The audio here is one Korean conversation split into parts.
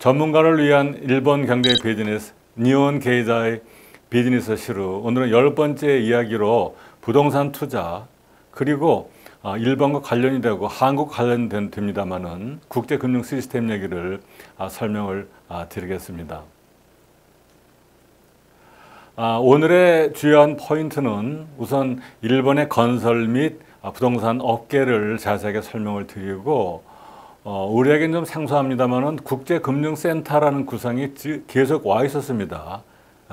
전문가를 위한 일본 경제 비즈니스 니혼 게이자의 비즈니스 시루. 오늘은 10번째 이야기로 부동산 투자 그리고 일본과 관련이 되고 한국 관련됩니다만은 국제 금융 시스템 얘기를 설명을 드리겠습니다. 오늘의 주요한 포인트는 우선 일본의 건설 및 부동산 업계를 자세하게 설명을 드리고 우리에겐 좀 생소합니다만은 국제금융센터라는 구상이 계속 와 있었습니다.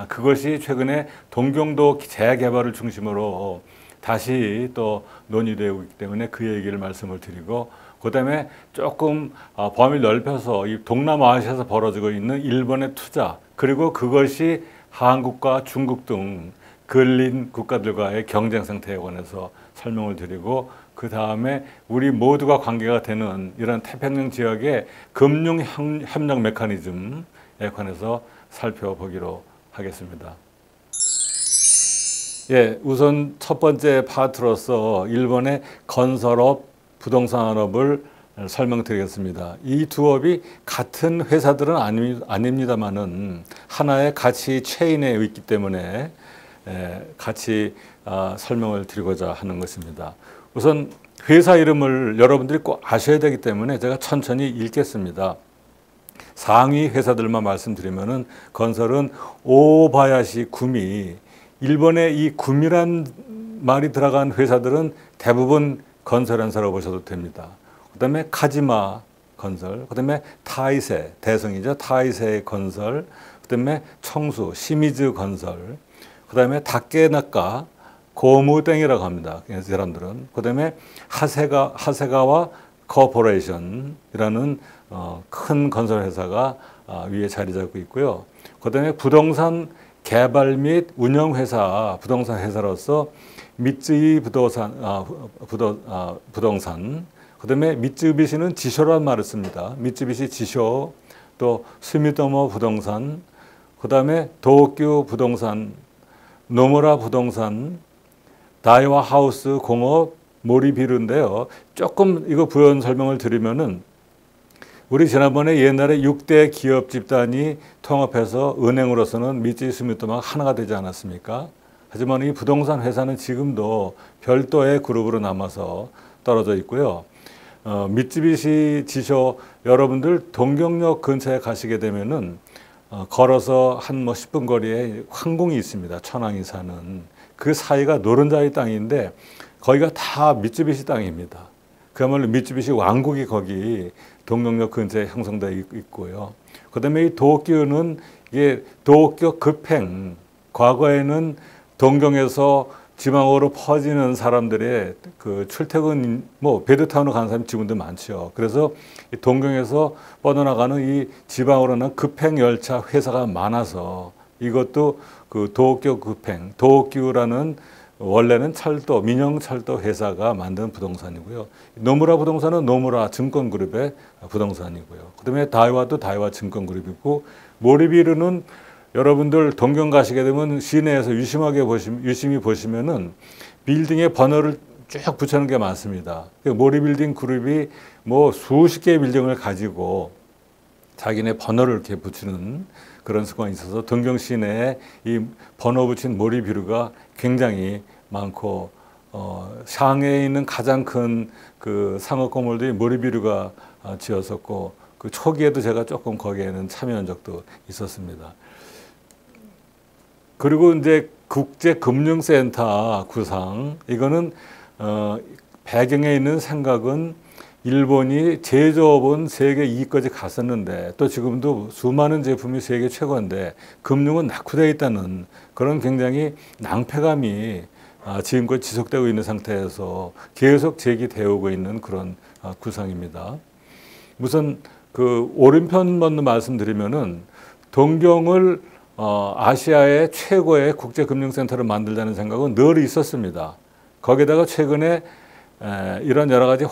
그것이 최근에 동경도 재개발을 중심으로 다시 또 논의되고 있기 때문에 그 얘기를 말씀을 드리고 그 다음에 조금 범위를 넓혀서 이 동남아시아에서 벌어지고 있는 일본의 투자 그리고 그것이 한국과 중국 등 근린 국가들과의 경쟁 상태에 관해서 설명을 드리고 그 다음에 우리 모두가 관계가 되는 이런 태평양 지역의 금융 협력 메커니즘에 관해서 살펴보기로 하겠습니다. 우선 첫 번째 파트로서 일본의 건설업, 부동산업을 설명드리겠습니다. 이 두 업이 같은 회사들은 아닙니다만은 하나의 가치 체인에 있기 때문에 같이 설명을 드리고자 하는 것입니다. 우선 회사 이름을 여러분들이 꼭 아셔야 되기 때문에 제가 천천히 읽겠습니다. 상위 회사들만 말씀드리면은 건설은 오바야시 구미, 일본의 이 구미란 말이 들어간 회사들은 대부분 건설회사라고 보셔도 됩니다. 그 다음에 카지마 건설, 그 다음에 타이세, 대성이죠. 타이세 건설, 그 다음에 청수, 시미즈 건설, 그 다음에 다케나카, 고무땡이라고 합니다. 이 사람들은. 그 다음에 하세가와 코퍼레이션이라는 큰 건설회사가 위에 자리 잡고 있고요. 그 다음에 부동산 개발 및 운영회사, 부동산 회사로서 미쯔이 부동산, 그 다음에 미쯔비시는 지쇼라는 말을 씁니다. 미쯔비시 지쇼, 또 스미토모 부동산, 그 다음에 도쿄 부동산, 노무라 부동산, 다이와 하우스 공업, 모리비루인데요. 조금 이거 부연 설명을 드리면은 우리 지난번에 옛날에 6대 기업 집단이 통합해서 은행으로서는 미쯔이 스미토모가 하나가 되지 않았습니까? 하지만 이 부동산 회사는 지금도 별도의 그룹으로 남아서 떨어져 있고요. 미쯔비시 지쇼 여러분들 동경역 근처에 가시게 되면은 걸어서 한 10분 거리에 황궁이 있습니다. 천황이 사는 그 사이가 노른자의 땅인데 거기가 다 미쯔비시 땅입니다. 그야말로 미쯔비시 왕국이 거기 동경역 근처에 형성되어 있고요. 그다음에 이 도쿄는 이게 도쿄 급행, 과거에는 동경에서 지방으로 퍼지는 사람들의 그 출퇴근, 베드타운으로 가는 사람이 지금도 많죠. 그래서 동경에서 뻗어나가는 이 지방으로는 급행 열차 회사가 많아서 이것도 그 도쿄 급행, 도쿄라는 원래는 철도, 민영철도 회사가 만든 부동산이고요. 노무라 부동산은 노무라 증권그룹의 부동산이고요. 그다음에 다이와도 다이와 증권그룹이고 모리비루는 여러분들 동경 가시게 되면 시내에서 유심히 보시면은 빌딩의 번호를 쭉 붙여놓은 게 많습니다. 모리빌딩 그룹이 수십 개의 빌딩을 가지고 자기네 번호를 이렇게 붙이는 그런 습관이 있어서 동경 시내에 이 번호 붙인 모리비루가 굉장히 많고 상해에 있는 가장 큰 그 상업 건물들이 모리비루가 지었었고 그 초기에도 제가 조금 거기에는 참여한 적도 있었습니다. 그리고 이제 국제금융센터 구상 이거는 배경에 있는 생각은 일본이 제조업은 세계 2위까지 갔었는데 또 지금도 수많은 제품이 세계 최고인데 금융은 낙후되어 있다는 그런 굉장히 낭패감이 지금까지 지속되고 있는 상태에서 계속 제기되어 오고 있는 그런 구상입니다. 우선 그 오른편만 말씀드리면은 동경을 아시아의 최고의 국제금융센터를 만들자는 생각은 늘 있었습니다. 거기다가 최근에 이런 여러 가지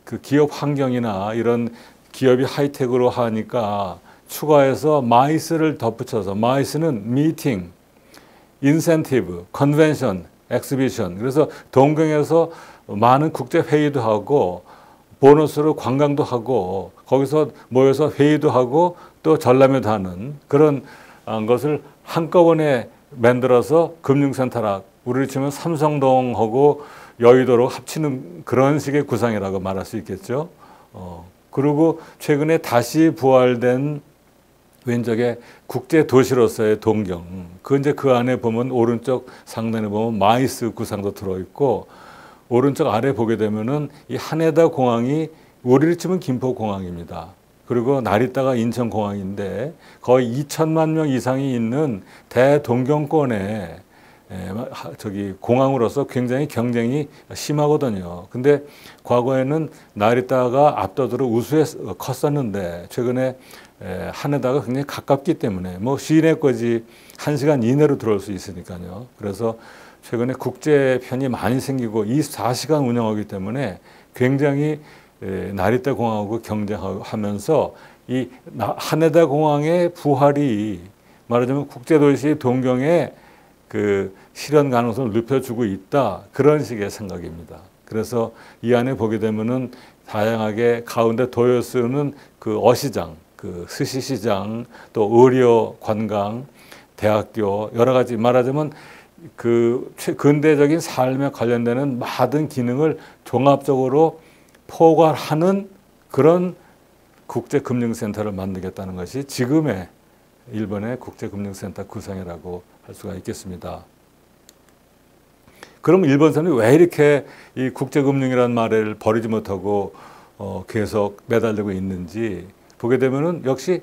그 기업 환경이나 이런 기업이 하이텍으로 하니까 추가해서 마이스를 덧붙여서 마이스는 미팅, 인센티브, 컨벤션, 엑스비션 그래서 동경에서 많은 국제 회의도 하고 보너스로 관광도 하고 거기서 모여서 회의도 하고 또 전람회도 하는 그런 것을 한꺼번에 만들어서 금융센터라 우리를 치면 삼성동하고 여의도로 합치는 그런 식의 구상이라고 말할 수 있겠죠. 그리고 최근에 다시 부활된 왼쪽에 국제 도시로서의 동경. 이제 그 안에 보면 오른쪽 상단에 보면 마이스 구상도 들어있고 오른쪽 아래 보게 되면은 이 하네다 공항이 우리를 치면 김포공항입니다. 그리고 나리타가 인천공항인데 거의 2천만 명 이상이 있는 대동경권의 공항으로서 굉장히 경쟁이 심하거든요. 근데 과거에는 나리타가 압도적으로 컸었는데 최근에 하네다가 굉장히 가깝기 때문에 뭐 시내까지 1시간 이내로 들어올 수 있으니까요. 그래서 최근에 국제편이 많이 생기고 24시간 운영하기 때문에 굉장히 나리타 공항하고 경쟁하면서 이 하네다 공항의 부활이 말하자면 국제도시 동경의 그 실현 가능성을 높여주고 있다. 그런 식의 생각입니다. 그래서 이 안에 보게 되면은 다양하게 가운데 도요스는 그 어시장, 그 스시시장, 또 의료, 관광, 대학교 여러 가지 말하자면 그 근대적인 삶에 관련되는 모든 기능을 종합적으로 포괄하는 그런 국제금융센터를 만들겠다는 것이 지금의 일본의 국제금융센터 구상이라고 할 수가 있겠습니다. 그럼 일본 사람이 왜 이렇게 이 국제금융이라는 말을 버리지 못하고 계속 매달리고 있는지 보게 되면은 역시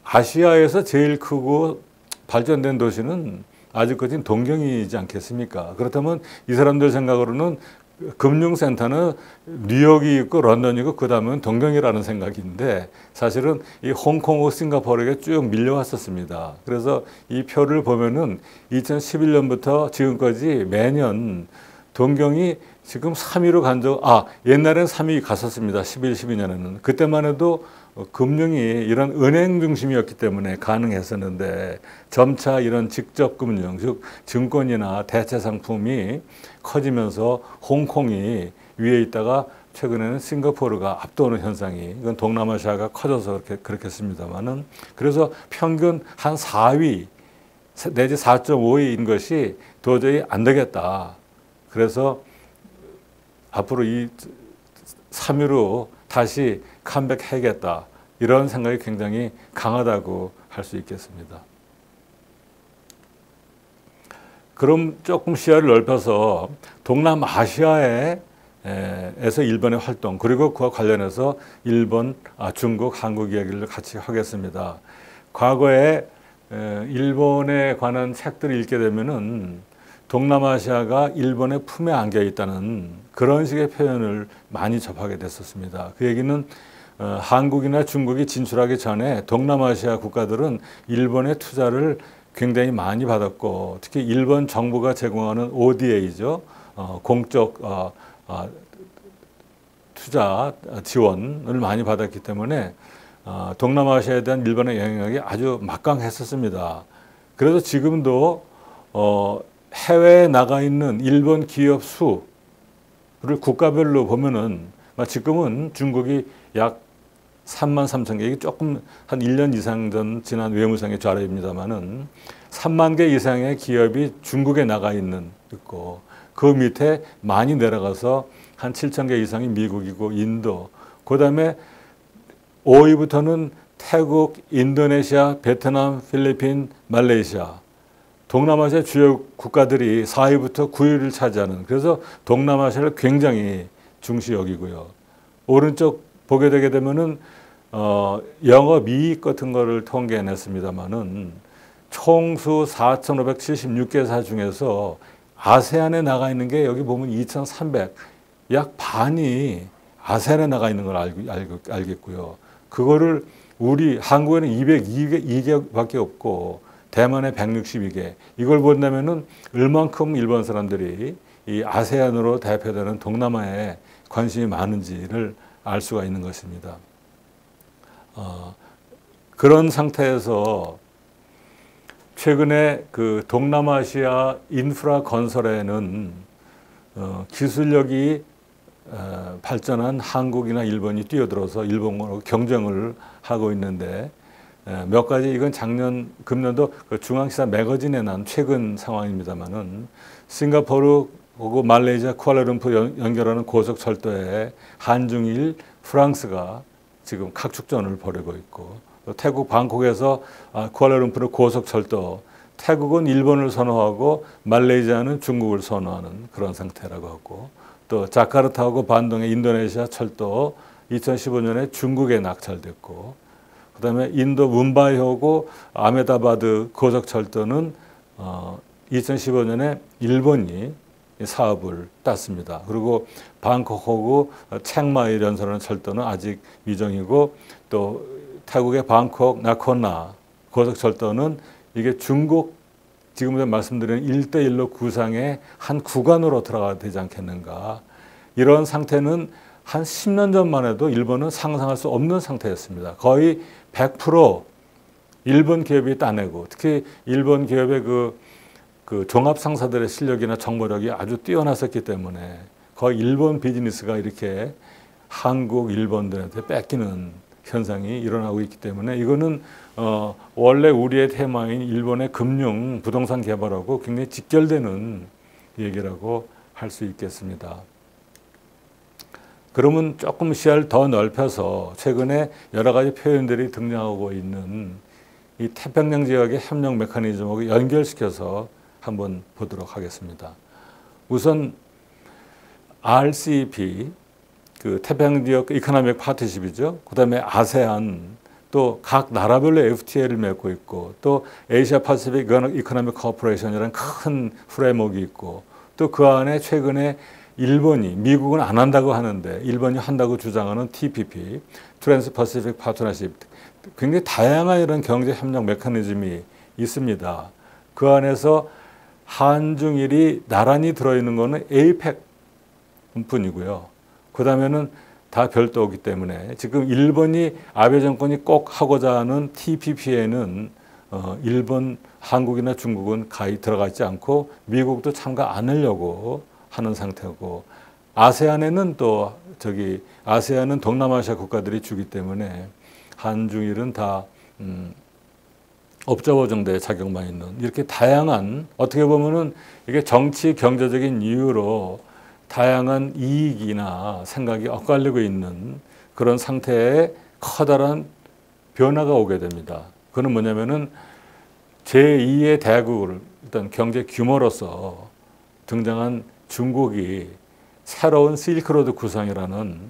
아시아에서 제일 크고 발전된 도시는 아직까지는 동경이지 않겠습니까? 그렇다면 이 사람들 생각으로는 금융센터는 뉴욕이 있고 런던이 있고 그 다음은 동경이라는 생각인데 사실은 이 홍콩하고 싱가포르에게 쭉 밀려왔었습니다. 그래서 이 표를 보면은 2011년부터 지금까지 매년 동경이 지금 3위로 옛날엔 3위 갔었습니다. 11, 12년에는. 그때만 해도 금융이 이런 은행 중심이었기 때문에 가능했었는데 점차 이런 직접 금융, 즉 증권이나 대체 상품이 커지면서 홍콩이 위에 있다가 최근에는 싱가포르가 앞도는 현상이 이건 동남아시아가 커져서 그렇겠습니다만은 그래서 평균 한 4위 내지 4.5위인 것이 도저히 안 되겠다. 그래서 앞으로 이 3위로 다시 컴백해야겠다. 이런 생각이 굉장히 강하다고 할 수 있겠습니다. 그럼 조금 시야를 넓혀서 동남아시아에서 일본의 활동 그리고 그와 관련해서 일본, 중국, 한국 이야기를 같이 하겠습니다. 과거에 일본에 관한 책들을 읽게 되면은 동남아시아가 일본의 품에 안겨 있다는 그런 식의 표현을 많이 접하게 됐었습니다. 그 얘기는 한국이나 중국이 진출하기 전에 동남아시아 국가들은 일본의 투자를 굉장히 많이 받았고 특히 일본 정부가 제공하는 ODA죠. 공적 투자 지원을 많이 받았기 때문에 동남아시아에 대한 일본의 영향력이 아주 막강했었습니다. 그래서 지금도 해외에 나가 있는 일본 기업 수를 국가별로 보면은 지금은 중국이 약 3만 3천 개, 이게 조금 한 1년 이상 전 지난 외무상의 자료입니다만은 3만 개 이상의 기업이 중국에 나가 있고 그 밑에 많이 내려가서 한 7천 개 이상이 미국이고 인도, 그 다음에 5위부터는 태국, 인도네시아, 베트남, 필리핀, 말레이시아, 동남아시아 주요 국가들이 4위부터 9위를 차지하는 그래서 동남아시아를 굉장히 중시 여기고요. 오른쪽 보게 되게 되면은 영업이익 같은 거를 통계해냈습니다만은 총수 4,576개사 중에서 아세안에 나가 있는 게 여기 보면 2,300, 약 반이 아세안에 나가 있는 걸 알겠고요. 그거를 우리 한국에는 202개밖에 없고 대만에 162개. 이걸 본다면은 얼만큼 일본 사람들이 이 아세안으로 대표되는 동남아에 관심이 많은지를 알 수가 있는 것입니다. 그런 상태에서 최근에 그 동남아시아 인프라 건설에는 기술력이 발전한 한국이나 일본이 뛰어들어서 일본하고 경쟁을 하고 있는데 몇 가지 이건 금년도 그 중앙시사 매거진에 난 최근 상황입니다만은 싱가포르하고 말레이시아 쿠알라룸푸 연결하는 고속철도에 한중일 프랑스가 지금 각축전을 벌이고 있고 또 태국 방콕에서 쿠알라룸푸르 고속철도 태국은 일본을 선호하고 말레이시아는 중국을 선호하는 그런 상태라고 하고 또 자카르타하고 반동의 인도네시아 철도 2015년에 중국에 낙찰됐고 그다음에 인도 뭄바이하고 아메다바드 고속철도는 2015년에 일본이 사업을 땄습니다. 그리고 방콕하고 치앙마이 연선하는 철도는 아직 미정이고 또 태국의 방콕 나코나 고속철도는 이게 중국 지금 말씀드린 1대1로 구상의 한 구간으로 들어가야 되지 않겠는가. 이런 상태는 한 10년 전만 해도 일본은 상상할 수 없는 상태였습니다. 거의 100% 일본 기업이 따내고 특히 일본 기업의 그 종합 상사들의 실력이나 정보력이 아주 뛰어났었기 때문에 거의 일본 비즈니스가 이렇게 한국, 일본들한테 뺏기는 현상이 일어나고 있기 때문에 이거는 원래 우리의 테마인 일본의 금융, 부동산 개발하고 굉장히 직결되는 얘기라고 할 수 있겠습니다. 그러면 조금 시야를 더 넓혀서 최근에 여러 가지 표현들이 등장하고 있는 이 태평양 지역의 협력 메커니즘하고 연결시켜서 한번 보도록 하겠습니다. 우선 RCEP, 그 태평양 지역 이코노믹 파트너십이죠. 그다음에 아세안, 또 각 나라별로 FTA를 맺고 있고 또 아시아 파시픽 이코노믹 코퍼레이션이라는 큰 프레임워크가 있고 또 그 안에 최근에 일본이 미국은 안 한다고 하는데 일본이 한다고 주장하는 TPP, 트랜스 퍼시픽 파트너십, 굉장히 다양한 이런 경제 협력 메커니즘이 있습니다. 그 안에서 한중일이 나란히 들어있는 거는 에이펙 뿐이고요. 그 다음에는 다 별도이기 때문에 지금 일본이 아베 정권이 꼭 하고자 하는 TPP에는 일본, 한국이나 중국은 가히 들어가 있지 않고 미국도 참가 안 하려고 하는 상태고 아세안에는 또 아세안은 동남아시아 국가들이 주기 때문에 한중일은 다 업저버 정도의 자격만 있는 이렇게 다양한 어떻게 보면은 이게 정치 경제적인 이유로 다양한 이익이나 생각이 엇갈리고 있는 그런 상태에 커다란 변화가 오게 됩니다. 그건 뭐냐면은 제2의 대국을 일단 경제 규모로서 등장한 중국이 새로운 실크로드 구상이라는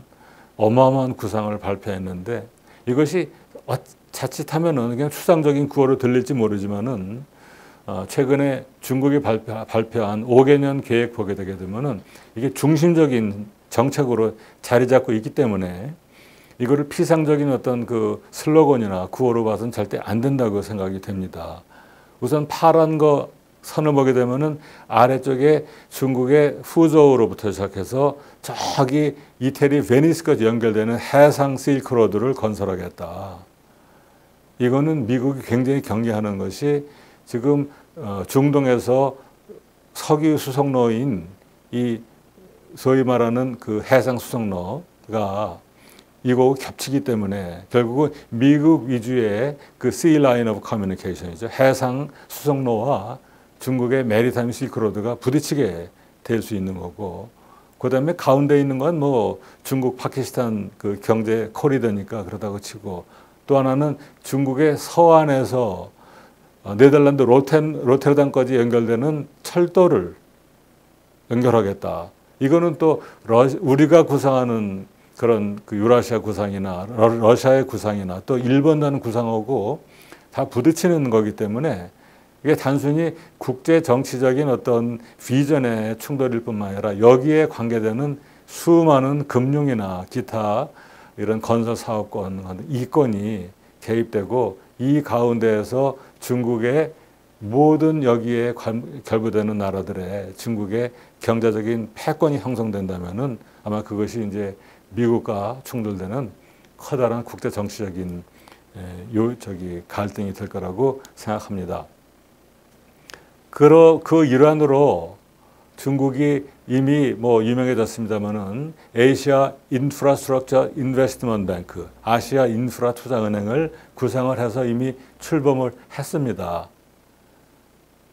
어마어마한 구상을 발표했는데 이것이 자칫하면은 그냥 추상적인 구호로 들릴지 모르지만은 최근에 중국이 발표한 5개년 계획 보게 되게 되면은 이게 중심적인 정책으로 자리 잡고 있기 때문에 이거를 피상적인 어떤 그 슬로건이나 구호로 봐서는 절대 안 된다고 생각이 됩니다. 우선 파란 거 선을 보게 되면은 아래쪽에 중국의 후저우로부터 시작해서 저기 이태리 베니스까지 연결되는 해상 실크로드를 건설하겠다. 이거는 미국이 굉장히 경계하는 것이 지금 중동에서 석유 수송로인 이 소위 말하는 그 해상 수송로가 이거 겹치기 때문에 결국은 미국 위주의 그 Sea Line of Communication이죠. 해상 수송로와 중국의 메리타임 실크로드가 부딪히게 될 수 있는 거고 그다음에 가운데 있는 건 뭐 중국 파키스탄 그 경제 코리더니까 그러다고 치고 또 하나는 중국의 서안에서 네덜란드 로테르담까지 연결되는 철도를 연결하겠다. 이거는 또 우리가 구상하는 그런 그 유라시아 구상이나 러시아의 구상이나 또 일본하는 구상하고 다 부딪히는 거기 때문에 이게 단순히 국제 정치적인 어떤 비전의 충돌일 뿐만 아니라 여기에 관계되는 수많은 금융이나 기타 이런 건설 사업권, 이권이 개입되고 이 가운데에서 중국의 모든 여기에 결부되는 나라들의 중국의 경제적인 패권이 형성된다면은 아마 그것이 이제 미국과 충돌되는 커다란 국제 정치적인 갈등이 될 거라고 생각합니다. 그 일환으로 중국이 이미 뭐 유명해졌습니다만은 아시아 인프라스트럭처 인베스트먼트 뱅크, 아시아 인프라 투자은행을 구상을 해서 이미 출범을 했습니다.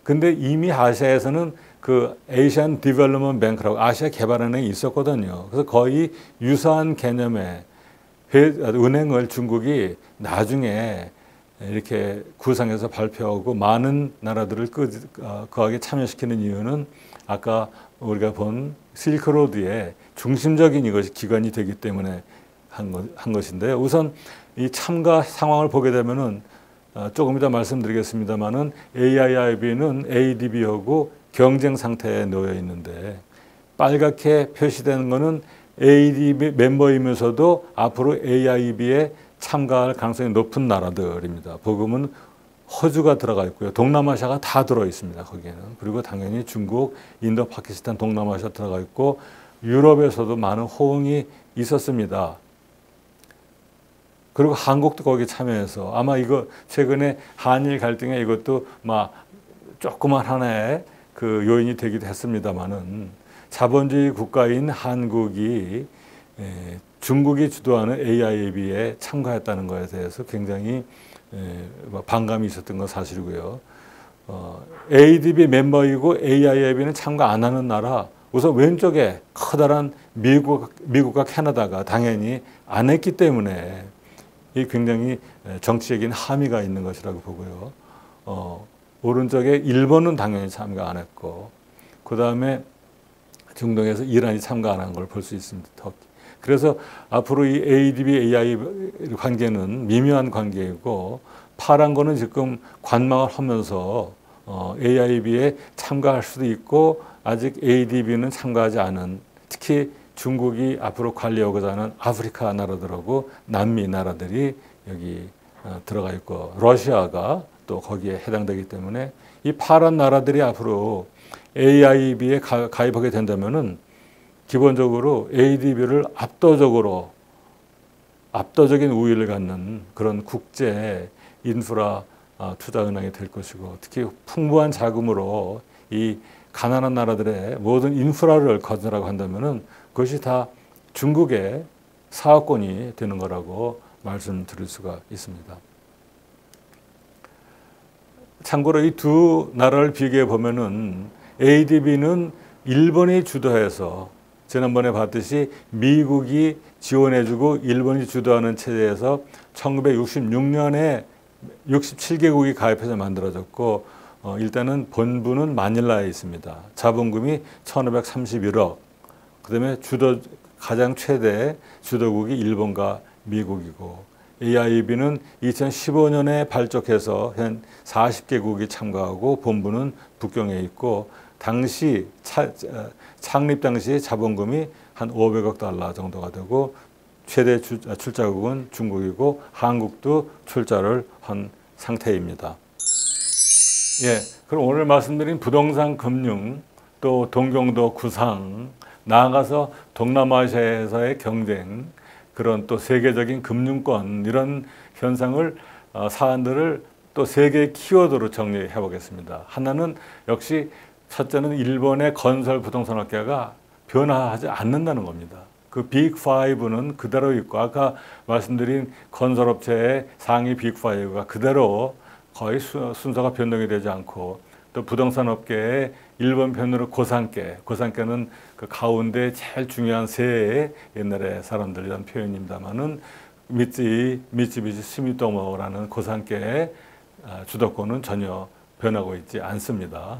근데 이미 아시아에서는 그 아시안 디벨롭먼트 뱅크라고 아시아 개발은행이 있었거든요. 그래서 거의 유사한 개념의 은행을 중국이 나중에 이렇게 구상해서 발표하고 많은 나라들을 거기에 참여시키는 이유는 아까 우리가 본 실크로드의 중심적인 이것이 기관이 되기 때문에 한 것인데요. 우선 이 참가 상황을 보게 되면은 조금 이따 말씀드리겠습니다만은 AIIB는 ADB하고 경쟁 상태에 놓여 있는데 빨갛게 표시되는 것은 ADB 멤버이면서도 앞으로 AIIB에 참가할 가능성이 높은 나라들입니다. 보금은 호주가 들어가 있고요. 동남아시아가 다 들어 있습니다. 거기에는. 그리고 당연히 중국, 인도, 파키스탄, 동남아시아 들어가 있고 유럽에서도 많은 호응이 있었습니다. 그리고 한국도 거기 참여해서 아마 이거 최근에 한일 갈등에 이것도 막 조그만 하나의 그 요인이 되기도 했습니다만은 자본주의 국가인 한국이 중국이 주도하는 AIIB에 참가했다는 것에 대해서 굉장히 반감이 있었던 건 사실이고요. ADB 멤버이고 AIIB는 참가 안 하는 나라, 우선 왼쪽에 커다란 미국과 캐나다가 당연히 안 했기 때문에 이 굉장히 정치적인 함의가 있는 것이라고 보고요. 오른쪽에 일본은 당연히 참가 안 했고, 그 다음에 중동에서 이란이 참가 안 한 걸 볼 수 있습니다. 터키. 그래서 앞으로 이 ADB, AI 관계는 미묘한 관계이고 파란 거는 지금 관망을 하면서 AIB에 참가할 수도 있고 아직 ADB는 참가하지 않은 특히 중국이 앞으로 관리하고자 하는 아프리카 나라들하고 남미 나라들이 여기 들어가 있고 러시아가 또 거기에 해당되기 때문에 이 파란 나라들이 앞으로 AIB에 가입하게 된다면은 기본적으로 ADB를 압도적인 우위를 갖는 그런 국제 인프라 투자은행이 될 것이고 특히 풍부한 자금으로 이 가난한 나라들의 모든 인프라를 건설하고 한다면은 그것이 다 중국의 사업권이 되는 거라고 말씀드릴 수가 있습니다. 참고로 이 두 나라를 비교해 보면은 ADB는 일본이 주도해서 지난번에 봤듯이 미국이 지원해주고 일본이 주도하는 체제에서 1966년에 67개국이 가입해서 만들어졌고 일단은 본부는 마닐라에 있습니다. 자본금이 1531억. 그다음에 가장 최대 주도국이 일본과 미국이고 AIB는 2015년에 발족해서 현 40개국이 참가하고 본부는 북경에 있고 당시 창립 당시 자본금이 한 500억 달러 정도가 되고 최대 출자국은 중국이고 한국도 출자를 한 상태입니다. 예, 그럼 오늘 말씀드린 부동산 금융 또 동경도 구상 나아가서 동남아시아에서의 경쟁 그런 또 세계적인 금융권 이런 현상을 사안들을 또 세 개의 키워드로 정리해 보겠습니다. 하나는 역시 첫째는 일본의 건설 부동산 업계가 변화하지 않는다는 겁니다. 그 빅5는 그대로 있고 아까 말씀드린 건설업체의 상위 빅5가 그대로 거의 순서가 변동이 되지 않고 또 부동산 업계의 일본 편으로 고산께는 그 가운데 제일 중요한 세 옛날에 사람들 이런 표현입니다만은 미쯔비시 스미토모라는 고산께의 주도권은 전혀 변하고 있지 않습니다.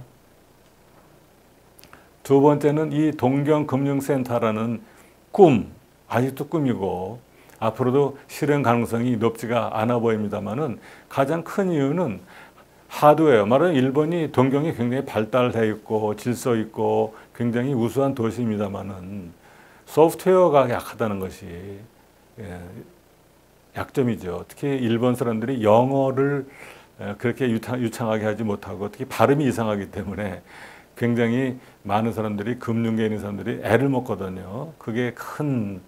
두 번째는 이 동경금융센터라는 아직도 꿈이고 앞으로도 실현 가능성이 높지가 않아 보입니다만은 가장 큰 이유는 하드웨어, 말하는 일본이 동경이 굉장히 발달되어 있고 질서 있고 굉장히 우수한 도시입니다만은 소프트웨어가 약하다는 것이 약점이죠. 특히 일본 사람들이 영어를 그렇게 유창하게 하지 못하고 특히 발음이 이상하기 때문에 굉장히 많은 사람들이 금융계에 있는 사람들이 애를 먹거든요. 그게 큰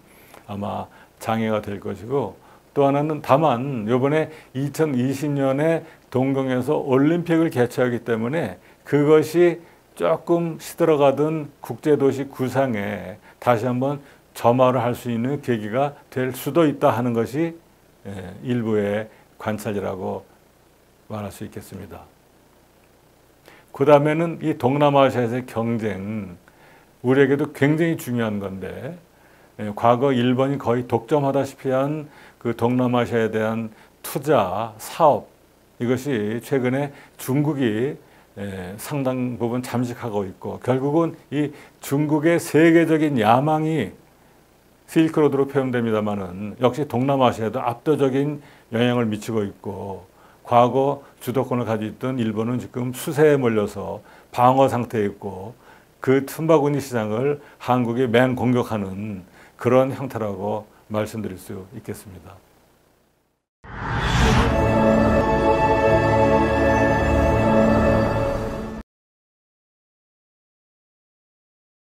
아마 장애가 될 것이고 또 하나는 다만 이번에 2020년에 동경에서 올림픽을 개최하기 때문에 그것이 조금 시들어가던 국제도시 구상에 다시 한번 점화를 할 수 있는 계기가 될 수도 있다 하는 것이 일부의 관찰이라고 말할 수 있겠습니다. 그 다음에는 이 동남아시아에서의 경쟁, 우리에게도 굉장히 중요한 건데, 과거 일본이 거의 독점하다시피 한 그 동남아시아에 대한 투자, 사업, 이것이 최근에 중국이 상당 부분 잠식하고 있고, 결국은 이 중국의 세계적인 야망이 실크로드로 표현됩니다마는 역시 동남아시아에도 압도적인 영향을 미치고 있고, 과거 주도권을 가지고 있던 일본은 지금 수세에 몰려서 방어 상태에 있고, 그 틈바구니 시장을 한국이 맹공격하는 그런 형태라고 말씀드릴 수 있겠습니다.